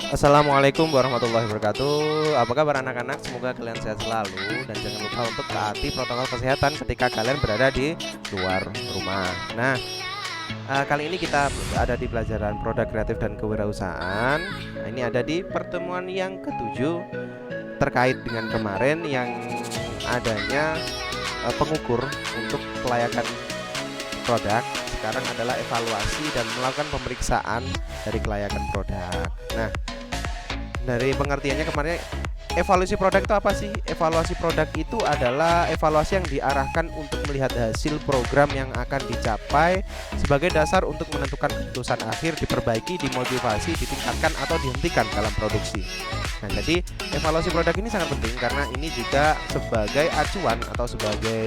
Assalamualaikum warahmatullahi wabarakatuh. Apa kabar anak-anak? Semoga kalian sehat selalu dan jangan lupa untuk taati protokol kesehatan ketika kalian berada di luar rumah. Nah, kali ini kita ada di pelajaran produk kreatif dan kewirausahaan. Nah, ini ada di pertemuan yang ketujuh terkait dengan kemarin yang adanya pengukur untuk kelayakan produk. Sekarang adalah evaluasi dan melakukan pemeriksaan dari kelayakan produk. Nah, dari pengertiannya kemarin, evaluasi produk itu apa sih? Evaluasi produk itu adalah evaluasi yang diarahkan untuk melihat hasil program yang akan dicapai sebagai dasar untuk menentukan keputusan akhir diperbaiki, dimotivasi, ditingkatkan atau dihentikan dalam produksi. Nah, jadi evaluasi produk ini sangat penting karena ini juga sebagai acuan atau sebagai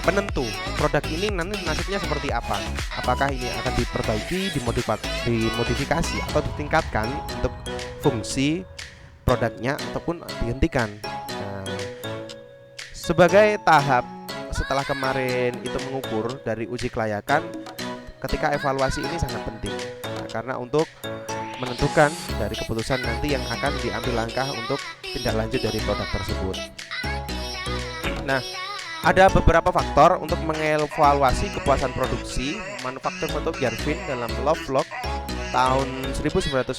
penentu produk ini nanti nasibnya seperti apa. Apakah ini akan diperbaiki, dimodifikasi atau ditingkatkan untuk fungsi produknya ataupun dihentikan. Nah, sebagai tahap setelah kemarin itu mengukur dari uji kelayakan, ketika evaluasi ini sangat penting. Nah, karena untuk menentukan dari keputusan nanti yang akan diambil langkah untuk tindak lanjut dari produk tersebut. Nah, ada beberapa faktor untuk mengevaluasi kepuasan produksi. Manufaktur bentuk Garvin dalam Lovelock tahun 1994.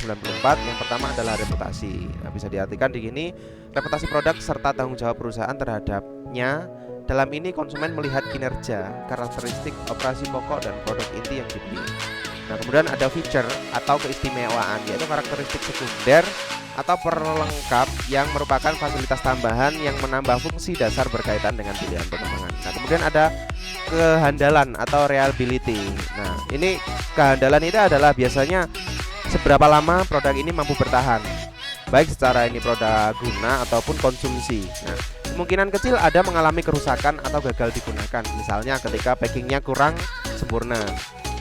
Yang pertama adalah reputasi. Nah, bisa diartikan di sini reputasi produk serta tanggung jawab perusahaan terhadapnya. Dalam ini konsumen melihat kinerja, karakteristik operasi pokok dan produk inti yang dibeli. Nah, kemudian ada feature atau keistimewaan, yaitu karakteristik sekunder atau perlengkap yang merupakan fasilitas tambahan yang menambah fungsi dasar berkaitan dengan pilihan pengembangan. Nah, kemudian ada kehandalan atau reliability. Nah, ini kehandalan itu adalah biasanya seberapa lama produk ini mampu bertahan, baik secara ini produk guna ataupun konsumsi. Nah, kemungkinan kecil ada mengalami kerusakan atau gagal digunakan, misalnya ketika packingnya kurang sempurna.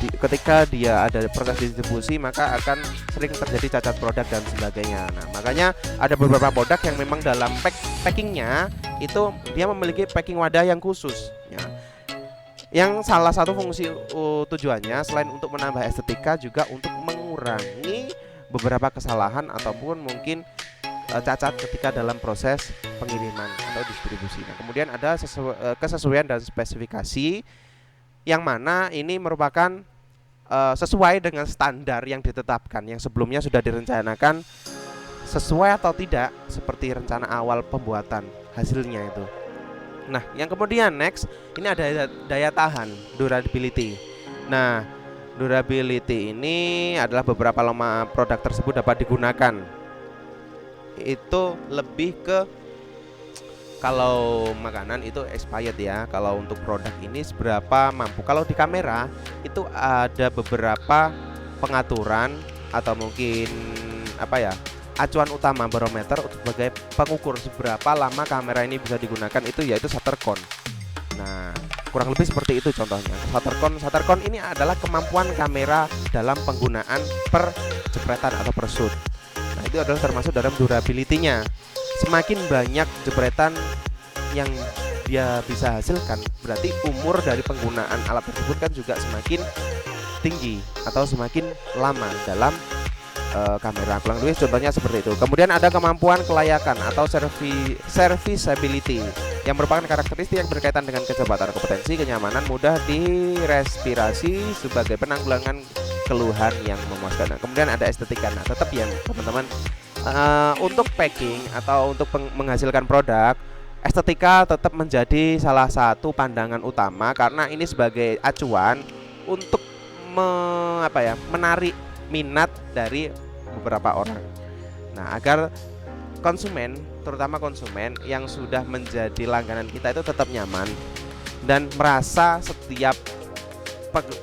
Ketika dia ada proses distribusi maka akan sering terjadi cacat produk dan sebagainya. Nah, makanya ada beberapa produk yang memang dalam packingnya itu dia memiliki packing wadah yang khusus ya. Yang salah satu fungsi tujuannya selain untuk menambah estetika juga untuk mengurangi beberapa kesalahan ataupun mungkin cacat ketika dalam proses pengiriman atau distribusi. Nah, kemudian ada kesesuaian dan spesifikasi yang mana ini merupakan sesuai dengan standar yang ditetapkan yang sebelumnya sudah direncanakan sesuai atau tidak seperti rencana awal pembuatan hasilnya itu. Nah, yang kemudian next ini ada daya tahan, durability. Nah, durability ini adalah beberapa lama produk tersebut dapat digunakan. Itu lebih ke kalau makanan itu expired ya. Kalau untuk produk ini seberapa mampu. Kalau di kamera itu ada beberapa pengaturan atau mungkin acuan utama barometer sebagai pengukur seberapa lama kamera ini bisa digunakan itu yaitu shutter count. Nah, kurang lebih seperti itu contohnya. Shutter count ini adalah kemampuan kamera dalam penggunaan per jepretan atau per shoot. Nah, itu adalah termasuk dalam durability-nya. Semakin banyak jepretan yang dia bisa hasilkan, berarti umur dari penggunaan alat tersebut kan juga semakin tinggi atau semakin lama dalam kamera. Kurang lebih contohnya seperti itu. Kemudian ada kemampuan kelayakan atau serviceability yang merupakan karakteristik yang berkaitan dengan kecepatan, kompetensi, kenyamanan, mudah direspirasi sebagai penanggulangan keluhan yang memuaskan. Kemudian ada estetika. Nah, tetap yang teman-teman untuk packing atau untuk menghasilkan produk, estetika tetap menjadi salah satu pandangan utama karena ini sebagai acuan untuk menarik minat dari beberapa orang. Nah, agar konsumen, terutama konsumen yang sudah menjadi langganan kita itu tetap nyaman dan merasa setiap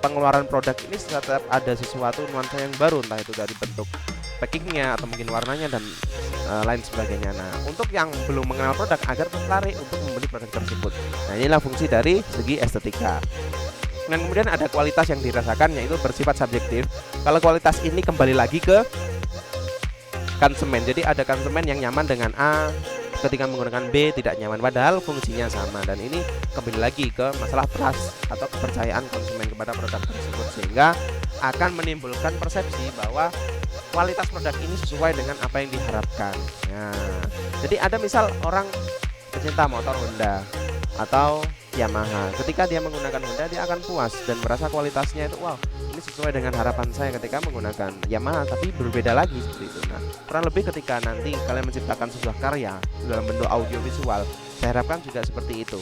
pengeluaran produk ini tetap ada sesuatu nuansa yang baru, entah itu dari bentuk packingnya atau mungkin warnanya dan lain sebagainya. Nah, untuk yang belum mengenal produk agar tertarik untuk membeli produk tersebut. Nah, inilah fungsi dari segi estetika. Dan kemudian ada kualitas yang dirasakan yaitu bersifat subjektif. Kalau kualitas ini kembali lagi ke konsumen. Jadi ada konsumen yang nyaman dengan A, ketika menggunakan B tidak nyaman padahal fungsinya sama. Dan ini kembali lagi ke masalah trust atau kepercayaan konsumen kepada produk tersebut, sehingga akan menimbulkan persepsi bahwa kualitas produk ini sesuai dengan apa yang diharapkan. Nah, jadi ada misal orang pecinta motor Honda atau Yamaha. Ketika dia menggunakan Honda, dia akan puas dan merasa kualitasnya itu wow, ini sesuai dengan harapan saya ketika menggunakan Yamaha, tapi berbeda lagi seperti itu. Nah, kurang lebih ketika nanti kalian menciptakan sebuah karya dalam bentuk audio visual, saya harapkan juga seperti itu.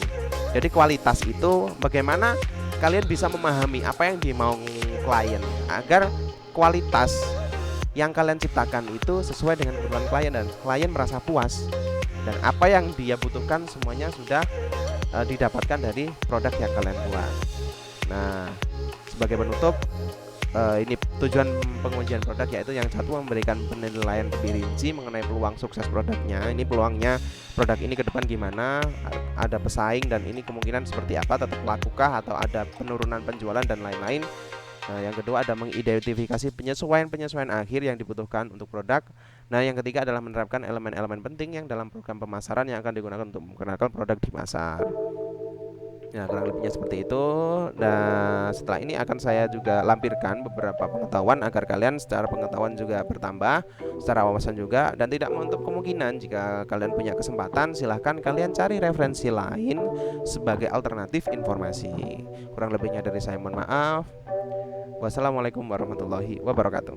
Jadi kualitas itu bagaimana kalian bisa memahami apa yang dimau klien agar kualitas yang kalian ciptakan itu sesuai dengan kebutuhan klien dan klien merasa puas dan apa yang dia butuhkan semuanya sudah didapatkan dari produk yang kalian buat. Nah, sebagai penutup, ini tujuan pengujian produk yaitu yang satu memberikan penilaian lebih rinci mengenai peluang sukses produknya. Ini peluangnya produk ini ke depan gimana, ada pesaing dan ini kemungkinan seperti apa, tetap lakukah atau ada penurunan penjualan dan lain-lain. Nah, yang kedua ada mengidentifikasi penyesuaian-penyesuaian akhir yang dibutuhkan untuk produk. Nah, yang ketiga adalah menerapkan elemen-elemen penting yang dalam program pemasaran yang akan digunakan untuk memperkenalkan produk di pasar. Nah, kurang lebihnya seperti itu. Nah, setelah ini akan saya juga lampirkan beberapa pengetahuan agar kalian secara pengetahuan juga bertambah, secara wawasan juga, dan tidak menutup kemungkinan jika kalian punya kesempatan silahkan kalian cari referensi lain sebagai alternatif informasi. Kurang lebihnya dari saya mohon maaf. Wassalamualaikum warahmatullahi wabarakatuh.